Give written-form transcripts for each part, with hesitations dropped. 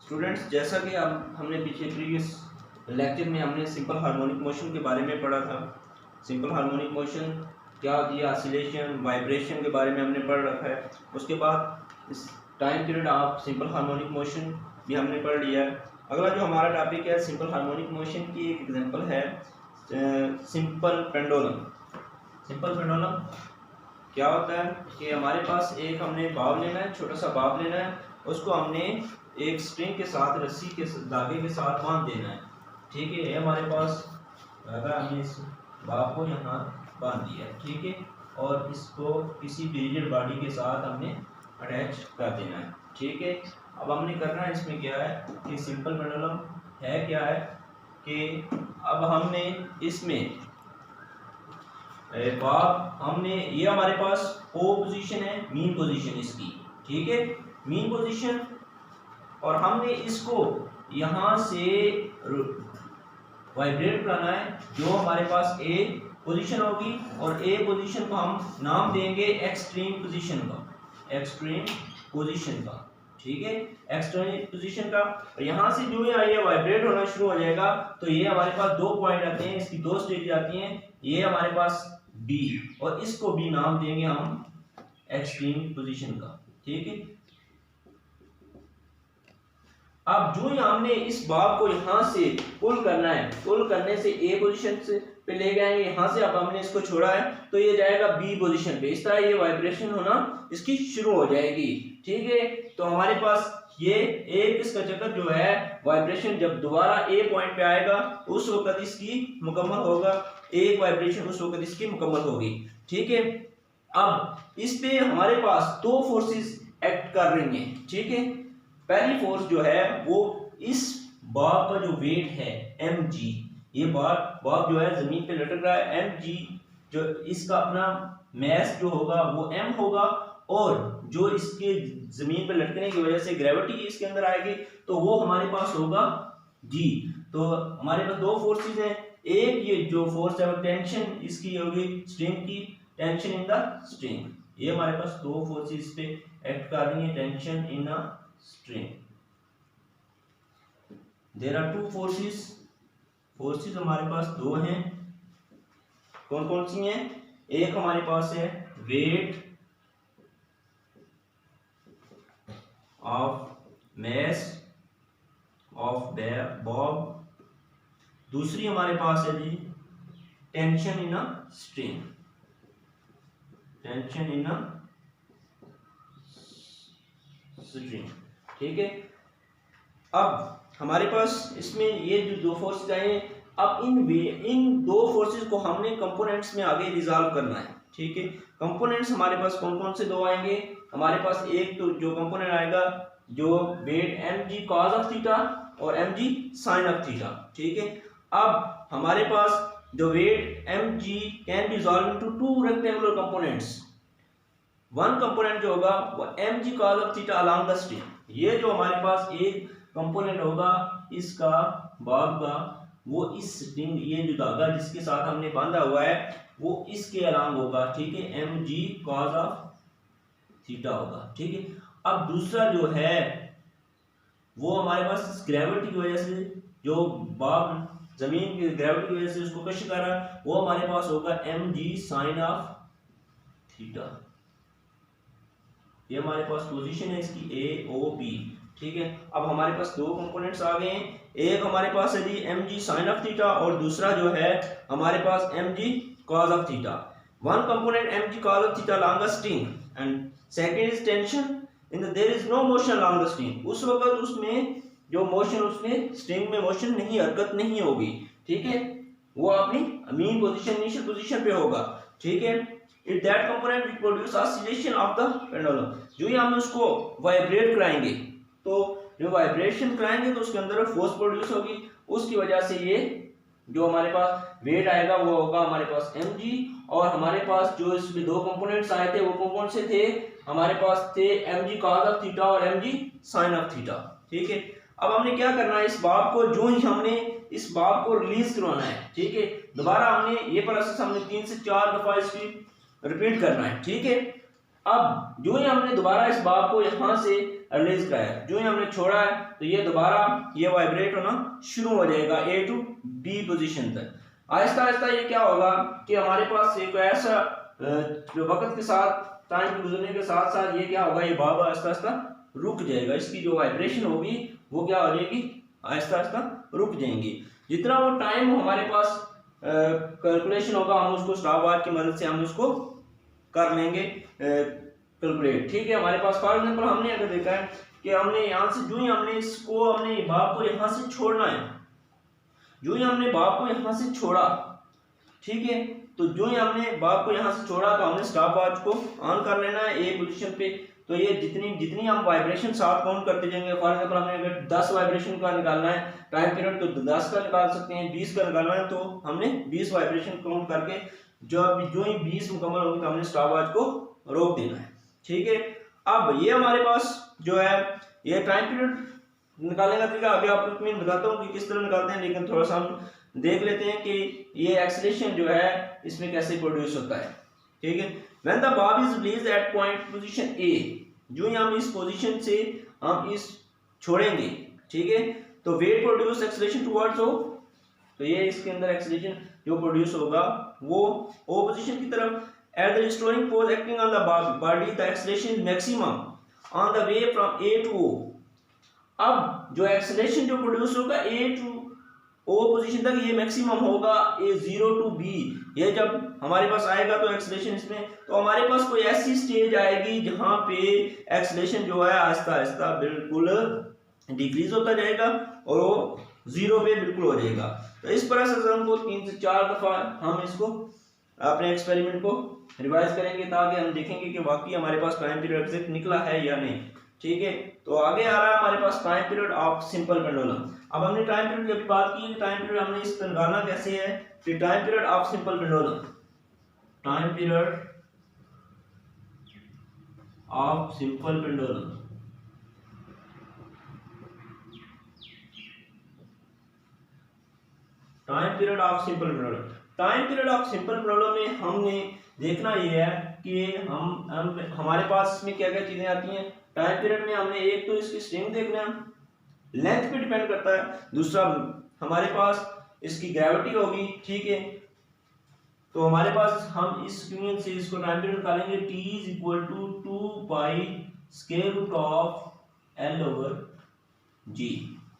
Students, जैसा कि हमने पीछे प्रीवियस लेक्चर में हमने सिंपल हार्मोनिक मोशन के बारे में पढ़ा था। सिंपल हार्मोनिक मोशन क्या होती है, ऑसिलेशन, वाइब्रेशन के बारे में हमने पढ़ रखा है। उसके बाद इस time period of simple harmonic motion भी हमने पढ़ लिया है। अगला जो हमारा टॉपिक है सिंपल हार्मोनिक मोशन की एक एग्जांपल है सिंपल पेंडुलम। सिंपल पेंडुलम क्या होता है कि हमारे पास एक हमने बाब लेना है, छोटा सा बाब लेना है, उसको हमने एक स्ट्रिंग के साथ रस्सी के धागे के साथ बांध देना है। ठीक है, ये हमारे पास धागा, हमने इस बाब को यहाँ बांध दिया है। ठीक है, और इसको किसी भी रिजिड बॉडी के साथ हमने अटैच कर देना है। ठीक है, अब हमने करना है इसमें क्या है कि सिंपल पेंडुलम है क्या है कि अब हमने इसमें बाब हमने ये हमारे पास ओ पोजीशन है, मीन पोजीशन इसकी। ठीक है, मीन पोजीशन, और हमने इसको यहाँ से वाइब्रेट कराना है जो हमारे पास ए पोजीशन होगी, और ए पोजीशन को हम नाम देंगे एक्सट्रीम पोजीशन का, एक्सट्रीम पोजीशन का। ठीक है, एक्सट्रीम पोजीशन का। और यहाँ से जो ये वाइब्रेट होना शुरू हो जाएगा तो ये हमारे पास दो पॉइंट आते हैं, इसकी दो स्टेज आती हैं। ये हमारे पास बी, और इसको भी नाम देंगे हम एक्सट्रीम पोजीशन का। ठीक है, अब जो हमने इस बाब को यहाँ से पुल करना है, पुल करने से ए पोजीशन से पे ले गए, यहाँ से अब हमने इसको छोड़ा है तो ये जाएगा बी पोजीशन पे। इस तरह ये वाइब्रेशन होना इसकी शुरू हो जाएगी। ठीक है, तो हमारे पास ये एक इसका चक्कर जो है वाइब्रेशन जब दोबारा ए पॉइंट पे आएगा उस वक्त इसकी मुकम्मल होगा, एक वाइब्रेशन उस वक्त इसकी मुकम्मल होगी। ठीक है, अब इस पे हमारे पास दो फोर्सेस एक्ट कर रही हैं। ठीक है, पहली फोर्स जो है वो इस बाब का जो वेट है mg, ये बाब जो है जमीन पे लटक रहा है, mg जो इसका अपना मैस जो होगा वो m होगा, और जो इसके जमीन पे लटकने की वजह से ग्रेविटी इसके अंदर आएगी तो वो हमारे पास होगा g। तो हमारे पास दो फोर्सेस हैं, एक ये जो फोर्स है वो टेंशन इसकी होगी स्ट्रिंग की, टेंशन इन द स्ट्रिंग। ये हमारे पास दो फोर्सेस इस पे एक्ट कर रही है, tension in a string. There are two forces, forces हमारे पास दो हैं। कौन कौन सी हैं? एक हमारे पास है weight of mass of bob, दूसरी हमारे पास है जी tension in a string, tension in a string. ठीक है, अब हमारे पास इसमें ये जो दो फोर्सेस आए हैं, अब इन दो फोर्सेस को हमने कंपोनेंट्स में आगे रिजॉल्व करना है। ठीक है, कंपोनेंट्स हमारे पास कौन कौन से दो आएंगे? हमारे पास एक तो जो कंपोनेंट आएगा जो weight mg cos of theta और mg sin ऑफ थीटा। ठीक है, अब हमारे पास जो weight mg can be resolve into two rectangular components. One component जो होगा वो mg cos of theta along the string, ये जो हमारे पास एक कंपोनेंट होगा इसका बाब का, वो इस स्ट्रिंग, ये जो धागा जिसके साथ हमने बांधा हुआ है वो इसके अलोंग होगा। ठीक है, mg cos ऑफ थीटा होगा। ठीक है, अब दूसरा जो है वो हमारे पास ग्रेविटी की वजह से, जो बाब जमीन की ग्रेविटी की वजह से उसको कश कर रहा है, वो हमारे पास होगा mg sin ऑफ थीटा। ये हमारे पास पोजीशन है इसकी ए ओ बी। ठीक है, अब हमारे पास दो कंपोनेंट्स आ गए हैं, एक हमारे पास है जी mg sin ऑफ थीटा और दूसरा जो है हमारे पास mg cos of theta. One component mg cos of theta along the string and second is tension in the there is no motion along the string। उस वक्त उसमें जो मोशन, उसमें स्ट्रिंग में मोशन नहीं, हरकत नहीं होगी। ठीक है, वो अपनी मीन पोजीशन, इनिशियल पोजीशन पे होगा। ठीक है, it that component will produce oscillation of the pendulum. जो ही हम उसको वाइब्रेट कराएंगे तो जो वाइब्रेशन कराएंगे तो उसके अंदर फोर्स प्रोड्यूस होगी, उसकी वजह से ये जो हमारे पास वेट आएगा वो होगा हमारे पास mg, और हमारे पास जो इसमें दो कंपोनेंट्स आए थे वो कौन से थे? हमारे पास थे mg cos ऑफ थीटा और mg sin ऑफ थीटा। ठीक है, अब हमने क्या करना है, इस बाब को जो ही हमने इस बाब को रिलीज करवाना है। ठीक है, दोबारा हमने ये प्रोसेस हमने 3 से 4 दफा इसकी रिपीट करना है। ठीक है, अब जो ही हमने दोबारा इस बाब को यहाँ से रिलीज कराया, जो ही हमने छोड़ा है तो ये दोबारा ये वाइब्रेट होना शुरू हो जाएगा A टू B पोजीशन तक। आहिस्ता आहिस्ता ये क्या होगा कि हमारे पास एक ऐसा जो वक्त के साथ टाइम गुजरने के साथ साथ ये क्या होगा, ये बाब आहिस्ता आहिस्ता रुक जाएगा, इसकी जो वाइब्रेशन होगी वो क्या हो जाएगी, आहिस्ता आहिस्ता रुक जाएंगी। जितना वो टाइम हमारे पास कैलकुलेशन होगा हम उसको स्टॉपवॉच की मदद से हम उसको कर लेंगे कैलकुलेट। ठीक है, हमारे पास फॉर एग्जांपल हमने अगर देखा है कि हमने यहाँ से जो ही हमने इसको हमने बाब को यहाँ से छोड़ना है, जो ही हमने बाब को यहाँ से छोड़ा, ठीक है, तो जो ही हमने बाब को यहाँ से छोड़ा तो हमने स्टॉपवॉच को ऑन कर लेना है ए पोजीशन पे। तो ये जितनी हम वाइब्रेशन साथ काउंट करते जाएंगे, फॉर एग्जांपल हमने अगर 10 वाइब्रेशन का निकालना है टाइम पीरियड तो 10 का निकाल सकते हैं, 20 का निकालना है तो हमने 20 वाइब्रेशन काउंट करके जो ही 20 मुकम्मल होगी तो हमने स्टॉपवॉच को रोक देना है। ठीक है, अब ये हमारे पास जो है ये टाइम पीरियड निकालने का तरीका अभी आपको मैं बताता हूँ कि किस तरह निकालते हैं, लेकिन थोड़ा सा हम देख लेते हैं कि ये एक्सेलरेशन जो है इसमें कैसे प्रोड्यूस होता है। ठीक है, when the bob is released at point position A, जो ही हम इस पोजीशन से हम इस छोड़ेंगे, ठीक है, तो weight produce acceleration towards O, तो ये इसके अंदर एक्सेलरेशन जो प्रोड्यूस होगा वो O पोजीशन की तरफ। at the restoring force acting on the body the acceleration is maximum on the way from A to O। अब जो एक्सेलरेशन जो प्रोड्यूस होगा A टू O पोजीशन तक ये मैक्सिमम होगा A0 टू B। ये जब हमारे पास आएगा तो एक्सेलरेशन इसमें, तो हमारे पास कोई ऐसी स्टेज आएगी जहां पे एक्सेलरेशन जो है आहिस्ता आहिस्ता बिल्कुल डिक्रीज होता जाएगा और वो 0 पे बिल्कुल हो जाएगा। तो इस तरह से हमको 3 से 4 दफा हम इसको अपने एक्सपेरिमेंट को रिवाइज करेंगे ताकि हम देखेंगे कि वाकई हमारे पास टाइम पीरियड एग्जैक्ट निकला है या नहीं। ठीक है, तो आगे आ रहा है हमारे पास time period of simple pendulum. अब हमने टाइम पीरियड की अभी बात की, टाइम पीरियड हमने इस पर निकालना कैसे है, फिर time period of simple pendulum, time period of simple pendulum. Time period of simple pendulum, time period of simple pendulum में हमने देखना ये है कि हम हमारे पास इसमें क्या क्या चीजें आती हैं। टाइम पीरियड में हमने एक तो इसकी स्ट्रिंग देखना है, लेंथ पे डिपेंड करता है, दूसरा हमारे पास इसकी ग्रेविटी होगी। ठीक है, तो हमारे पास हम इस यूनियन से इसको टाइम पीरियड निकालेंगे t is equal to 2 pi square root of l over g।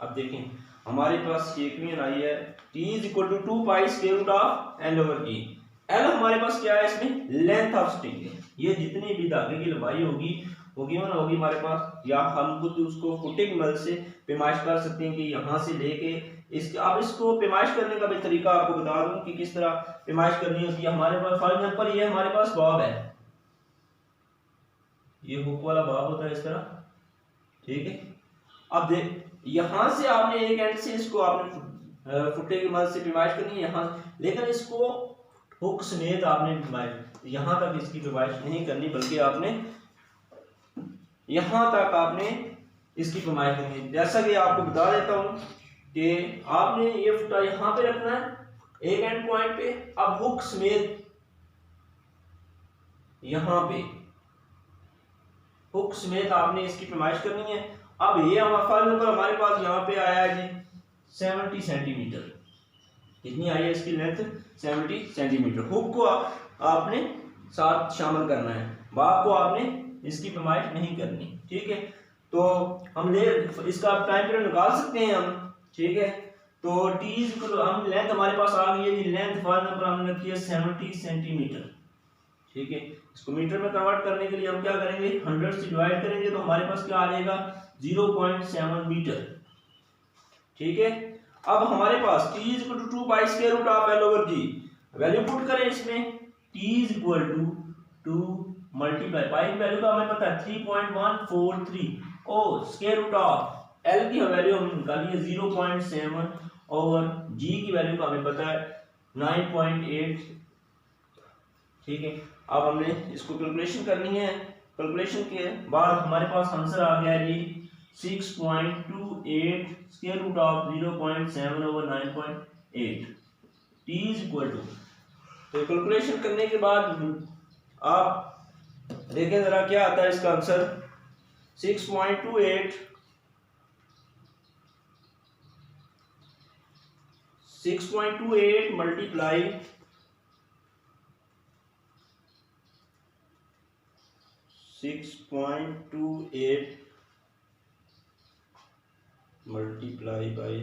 अब देखें हमारे पास ये यूनियन आई है t is equal to 2 pi square root of l over g। l हमारे पास क्या है, इसमें लेंथ ऑफ स्ट्रिंग है, ये जितनी भी धागे की लंबाई होगी वो गिवन होगी हमारे पास, या हम खुद उसको फुटिंग मदद से पैमाइश कर सकते हैं कि यहाँ से लेके इसके। अब इसको पैमाइश करने का भी तरीका आपको बता दूं कि किस तरह पैमाइश करनी होती है। हमारे पास फॉर एग्जांपल ये हमारे पास बॉब है, ये हुक वाला बॉब होता है इस तरह। ठीक है, अब देख यहाँ से आपने एक एंड से इसको आपने फुटे की मदद से पैमाइश करनी है यहाँ, लेकिन इसको हुक समेत आपने यहाँ तक इसकी पैमाइश नहीं करनी, बल्कि आपने यहां तक आपने इसकी पैमाइश करनी है। जैसा कि आपको बता देता हूं कि आपने ये फुटा यहां पे रखना है एक एंड पॉइंट पे, अब हुक समेत यहां पे हुक समेत आपने इसकी पैमाइश करनी है। अब ये हमारे पास यहाँ पे आया है जी 70 सेंटीमीटर, कितनी आई है इसकी लेंथ 70 सेंटीमीटर। हुक को आपने साथ शामिल करना है, बाप को आपने इसकी पैमाइश नहीं करनी। ठीक है, तो हम ले इसका टाइम पीरियड निकाल सकते हैं हम। ठीक है, तो t हम लेंथ हमारे पास आ गई है, लेंथ फॉर एग्जांपल हमने रखी है 70 सेंटीमीटर। ठीक है, इसको मीटर में कन्वर्ट करने के लिए हम क्या करेंगे, 100 से डिवाइड करेंगे तो हमारे पास क्या आ जाएगा 0.7 मीटर। ठीक है, अब हमारे पास t is equal to 2 pi square root of l over g, value put करें इसमें, t is equal to 2 multiply pi की वैल्यू का हमें पता है 3.143 और स्क्वायर रूट ऑफ l की वैल्यू हमने निकाली है 0.7 और g की वैल्यू का हमें पता है 9.8। ठीक है, अब हमने इसको कैलकुलेशन करनी है, कैलकुलेशन के बाद हमारे पास आंसर आ गया जी 6.28 square root of 0.7 over 9.8 t is equal to. तो कैलकुलेशन करने के बाद आप देखें जरा क्या आता है इसका answer 6.28 multiply 6.28 multiply by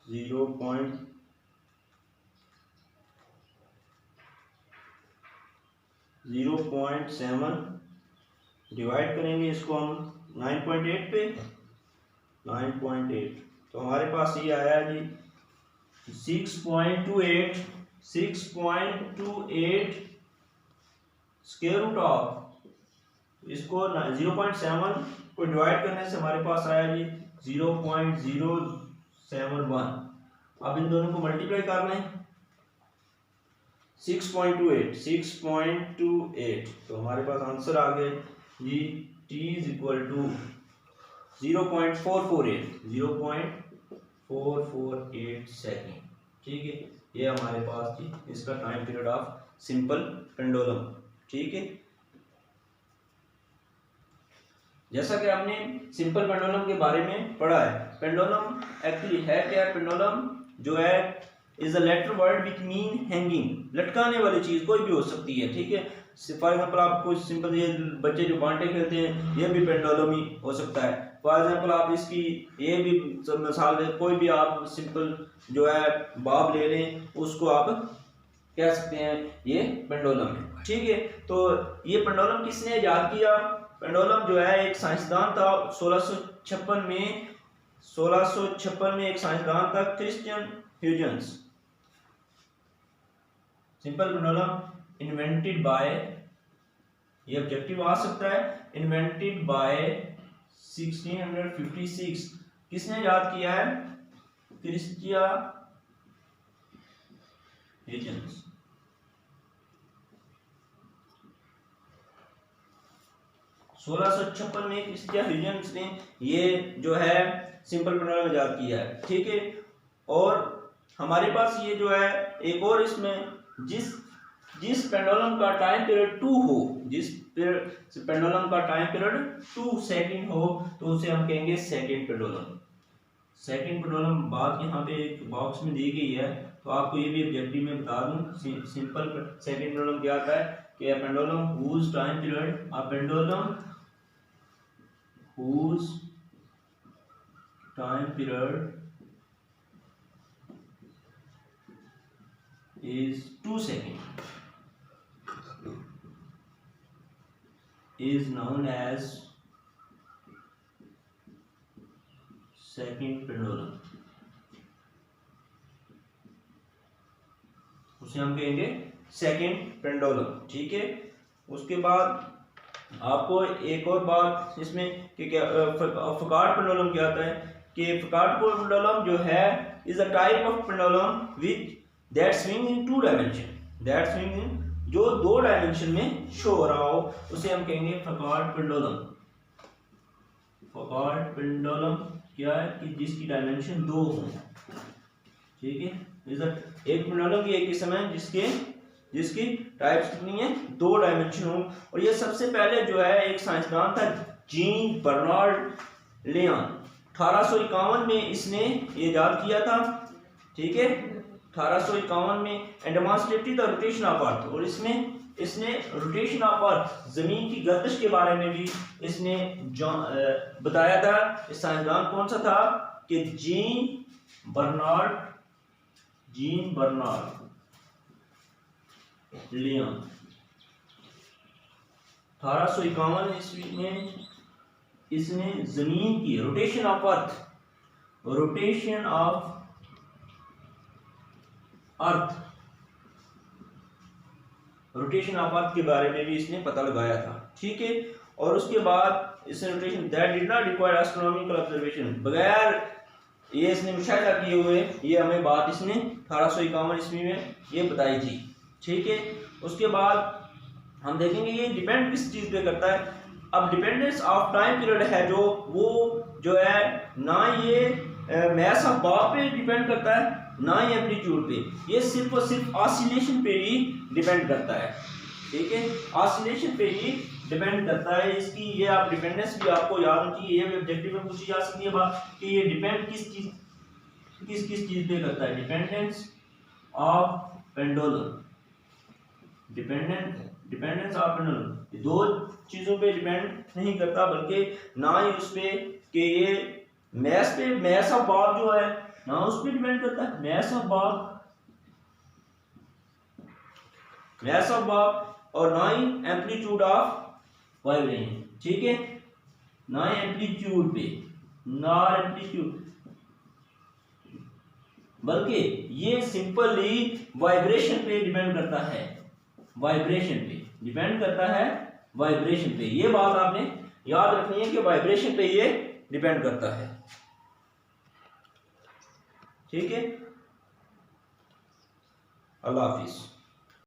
0.7 divide करेंगे इसको हम 9.8 पे 9.8 तो हमारे पास ये आया जी 6.28 स्क्वायर रूट ऑफ इसको 0.7 को डिवाइड करने से हमारे पास आया जी 0.071। अब इन दोनों को मल्टीप्लाई कर लें 6.28 तो हमारे पास आंसर आ गए जी t is equal to 0.448 second. ठीक है, ये हमारे पास जी इसका time period of simple pendulum. ठीक है, जैसा कि आपने सिंपल पेंडुलम के बारे में पढ़ा है, पेंडुलम एक्चुअली है क्या? पेंडुलम जो है is a letter word which mean hanging, लटकाने वाली चीज कोई भी हो सकती है। ठीक है, फॉर एग्जाम्पल आपको सिंपल ये बच्चे जो बांटे खेलते हैं ये भी पेंडुलम ही हो सकता है। फॉर एग्जाम्पल आप इसकी ये भी मिसाल दे, कोई भी आप सिंपल जो है बाब ले लें उसको आप कह सकते हैं ये पेंडुलम है। ठीक है, तो ये पेंडुलम किसने इजाद किया? पेंडुलम जो है एक साइंसदान था 1656 में एक साइंसदान था Christian Huygens. Simple pendulum invented by, ये ऑब्जेक्टिव आ सकता है, इन्वेंटेड बाय 1656। किसने इजाद किया है? Christian Huygens. 1656 में क्रिश्चियन ह्यूजेंस ने ये जो है सिंपल पेंडुलम इजाद किया है। ठीक है, और हमारे पास ये जो है एक और इसमें जिस पेंडुलम का टाइम पीरियड 2 हो, जिस पेंडुलम का टाइम पीरियड 2 सेकंड हो तो उसे हम कहेंगे सेकंड पेंडुलम। सेकंड पेंडुलम बात यहाँ पे एक बॉक्स में दी गई है, तो आपको ये भी ऑब्जेक्टिव में बता दूं। सिंपल सेकंड पेंडुलम क्या आता है कि a pendulum whose time period is 2 seconds is known as second pendulum, उसे हम कहेंगे सेकंड पेंडुलम। ठीक है, उसके बाद आपको एक और बात इसमें कि क्या फुकार्ट पेंडुलम क्या आता है कि फुकार्ट पेंडुलम जो है is a type of pendulum which that swing in 2 dimension, that swing in जो 2 डायमेंशन में शो हो रहा हो उसे हम कहेंगे फुकार्ट पेंडुलम। फुकार्ट पेंडुलम क्या है कि जिसकी डायमेंशन 2 हो। ठीक है, एक पेंडुलम की एक किस्म है जिसकी टाइप्स कितनी है? 2 डायमेंशन हो। और ये सबसे पहले जो है एक साइंसदान था जीन बर्नार्ड लियन, 1851 में इसने ये इजाद किया था। ठीक है, 1851 में and demonstrated the rotation of earth, और इसने रोटेशन ऑफ अर्थ जमीन की गर्दिश के बारे में भी इसने बताया था। इस साइंसदान कौन सा था कि जीन बर्नार्ड लियन। 1851 ईस्वी में इसने जमीन की रोटेशन ऑफ अर्थ के बारे में भी इसने पता लगाया था। ठीक है, और उसके बाद इसने rotation that did not require astronomical observation, बगैर ये इसने मुशाहिदा किए हुए ये हमें बात इसने 1851 ईस्वी में ये बताई थी। ठीक है, उसके बाद हम देखेंगे ये डिपेंड किस चीज़ पे करता है। अब डिपेंडेंस ऑफ टाइम पीरियड है वो जो है ना ये मैस ऑफ बाब पे डिपेंड करता है ना ही एम्पलीट्यूड पे, ये सिर्फ और सिर्फ ऑसिलेशन पे ही डिपेंड करता है। ठीक है, ऑसिलेशन पे ही डिपेंड करता है इसकी, ये आप डिपेंडेंस भी आपको याद होनी चाहिए, ये भी ऑब्जेक्टिव में पूछी जा सकती है बात कि ये डिपेंड किस चीज पे करता है। Dependence of pendulum, dependence of pendulum दो चीजों पे डिपेंड नहीं करता, बल्कि ना ही उस पे कि ये मैस ऑफ बॉब जो है ना उस पे डिपेंड करता है, मैस ऑफ बॉब और ना ही एम्पलीट्यूड ऑफ वाइब्रेशन, ठीक है, ना एम्पलीट्यूड पे, ना एम्पलीट्यूड, बल्कि ये सिंपली वाइब्रेशन पे डिपेंड करता है, वाइब्रेशन पे डिपेंड करता है, वाइब्रेशन पे। ये बात आपने याद रखनी है कि वाइब्रेशन पे ये डिपेंड करता है, ठीक है। अल्लाह हाफिज।